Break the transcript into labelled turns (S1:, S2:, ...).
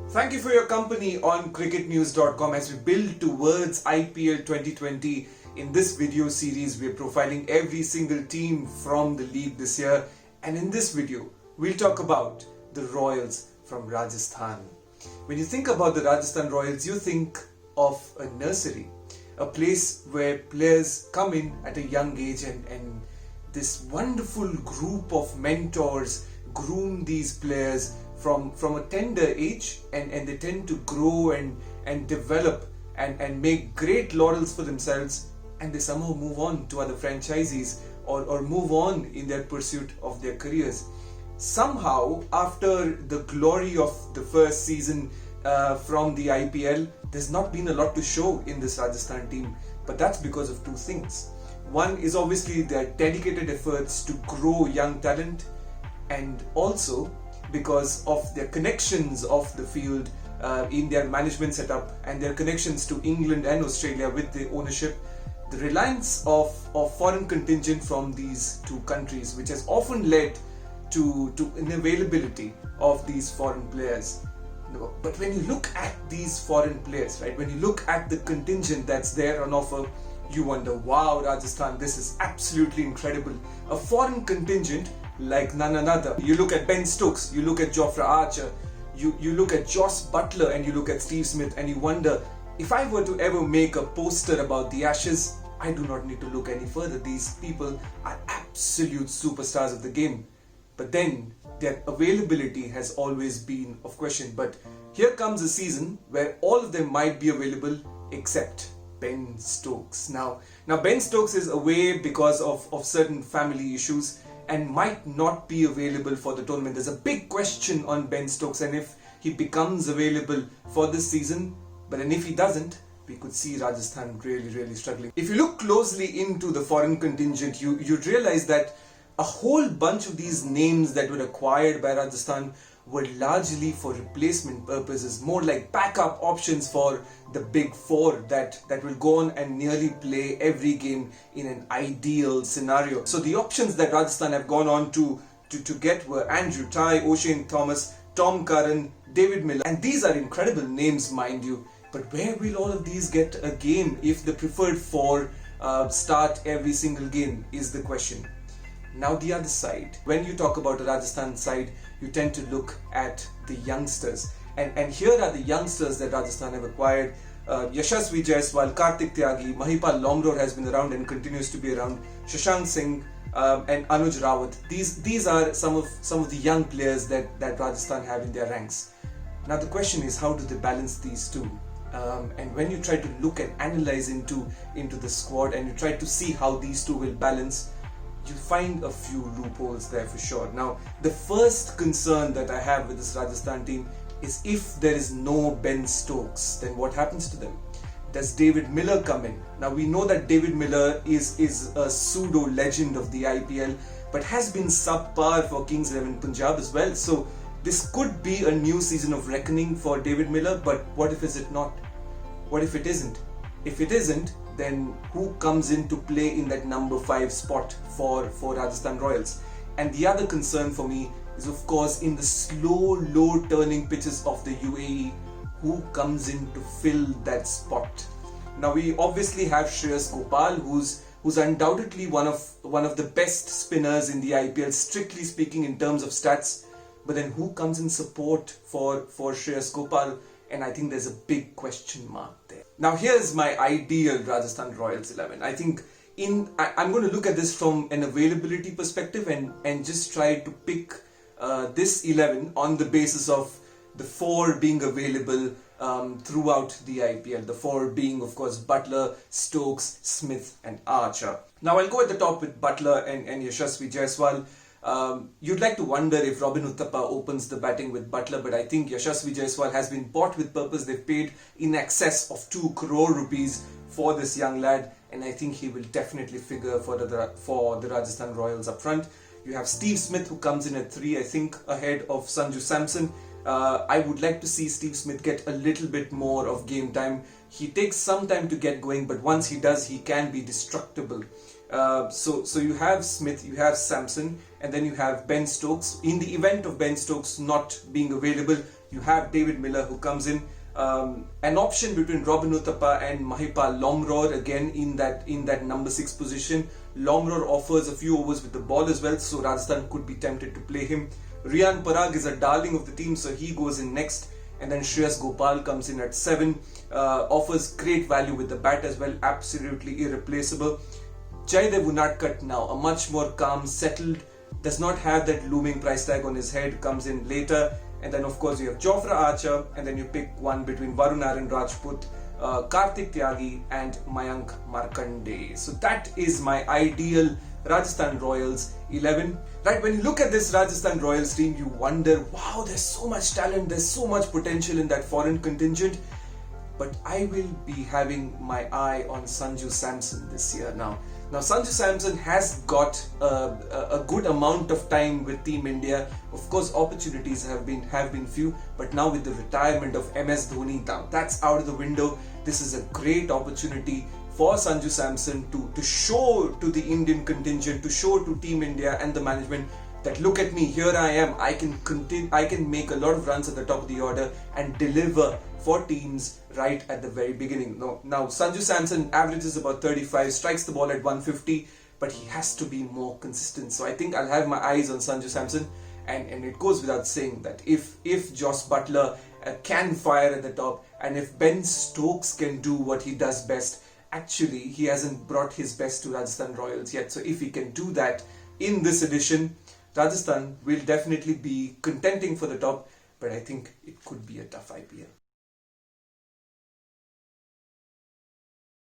S1: Thank you for your company on cricketnews.com as we build towards IPL 2020. In this video series, we're profiling every single team from the league this year. And in this video, we'll talk about the Royals from Rajasthan. When you think about the Rajasthan Royals, you think of a nursery, a place where players come in at a young age and this wonderful group of mentors groom these players from a tender age, and they tend to grow and develop and make great laurels for themselves, and they somehow move on to other franchises or move on in their pursuit of their careers. Somehow, after the glory of the first season from the IPL, there's not been a lot to show in this Rajasthan team, but that's because of two things. One is obviously their dedicated efforts to grow young talent, and also because of their connections off the field in their management setup and their connections to England and Australia with the ownership, the reliance of foreign contingent from these two countries, which has often led to unavailability of these foreign players. But when you look at these foreign players, right, when you look at the contingent that's there on offer, you wonder, wow, Rajasthan, this is absolutely incredible. A foreign contingent like none another. You look at Ben Stokes, you look at Jofra Archer, you look at Jos Buttler, and you look at Steve Smith, and you wonder, if I were to ever make a poster about the Ashes, I do not need to look any further. These people are absolute superstars of the game. But then their availability has always been of question. But here comes a season where all of them might be available except Ben Stokes. Now Ben Stokes is away because of certain family issues and might not be available for the tournament. There's a big question on Ben Stokes and if he becomes available for this season. But then if he doesn't, we could see Rajasthan really struggling. If you look closely into the foreign contingent, you'd realize that a whole bunch of these names that were acquired by Rajasthan were largely for replacement purposes, more like backup options for the big four that will go on and nearly play every game in an ideal scenario. So the options that Rajasthan have gone on to get were Andrew Tye, O'Shane Thomas, Tom Curran, David Miller, and these are incredible names, mind you. But where will all of these get a game if the preferred four start every single game is the question. Now the other side, when you talk about the Rajasthan side, you tend to look at the youngsters. And here are the youngsters that Rajasthan have acquired. Yashasvi Jaiswal, Kartik Tyagi, Mahipal Lomror has been around and continues to be around, Shashank Singh and Anuj Rawat. These are some of the young players that Rajasthan have in their ranks. Now the question is, how do they balance these two? And when you try to look and analyze into the squad and you try to see how these two will balance, you find a few loopholes there for sure. Now, the first concern that I have with this Rajasthan team is if there is no Ben Stokes, then what happens to them? Does David Miller come in? Now, we know that David Miller is a pseudo legend of the IPL, but has been subpar for Kings 11 Punjab as well. So this could be a new season of reckoning for David Miller, but what if is it not? What if it isn't? If it isn't, then who comes in to play in that number 5 spot for Rajasthan Royals? And the other concern for me is, of course, in the slow, low turning pitches of the UAE, who comes in to fill that spot? Now we obviously have Shreyas Gopal, who's undoubtedly one of the best spinners in the IPL, strictly speaking in terms of stats. But then who comes in support for Shreyas Gopal? And I think there's a big question mark there. Now here's my ideal Rajasthan Royals 11. I think I'm going to look at this from an availability perspective and just try to pick this 11 on the basis of the 4 being available throughout the IPL. The 4 being, of course, Buttler, Stokes, Smith and Archer. Now I'll go at the top with Buttler and Yashasvi Jaiswal. You'd like to wonder if Robin Uthappa opens the batting with Buttler, but I think Yashasvi Jaiswal has been bought with purpose. They've paid in excess of 2 crore rupees for this young lad, and I think he will definitely figure for the Rajasthan Royals up front. You have Steve Smith, who comes in at 3, I think, ahead of Sanju Samson. I would like to see Steve Smith get a little bit more of game time. He takes some time to get going, but once he does, he can be destructible. So you have Smith, you have Samson, and then you have Ben Stokes. In the event of Ben Stokes not being available, You have David Miller who comes in. An option between Robin Uthappa and Mahipal Lomror again in that number 6 position. Lomror offers a few overs with the ball as well, so Rajasthan could be tempted to play him. Riyan Parag is a darling of the team, so he goes in next. And then Shreyas Gopal comes in at 7, offers great value with the bat as well, absolutely irreplaceable. Jaydev Unadkat now, a much more calm, settled, does not have that looming price tag on his head, comes in later. And then of course you have Jofra Archer, and then you pick one between Varun Aaron Rajput, Karthik Tyagi and Mayank Markande. So that is my ideal Rajasthan Royals 11. Right, when you look at this Rajasthan Royals team, you wonder, wow, there's so much talent, there's so much potential in that foreign contingent. But I will be having my eye on Sanju Samson this year now. Now Sanju Samson has got a good amount of time with Team India. Of course, opportunities have been few, but now with the retirement of MS Dhoni, now that's out of the window. This is a great opportunity for Sanju Samson to show to the Indian contingent, to show to Team India and the management that look at me, here I am, I can make a lot of runs at the top of the order and deliver for teams right at the very beginning. Now Sanju Samson averages about 35, strikes the ball at 150, but he has to be more consistent. So I think I'll have my eyes on Sanju Samson, and it goes without saying that if Joss Butler can fire at the top, and if Ben Stokes can do what he does best, actually he hasn't brought his best to Rajasthan Royals yet. So if he can do that in this edition, Rajasthan will definitely be contending for the top, but I think it could be a tough IPL.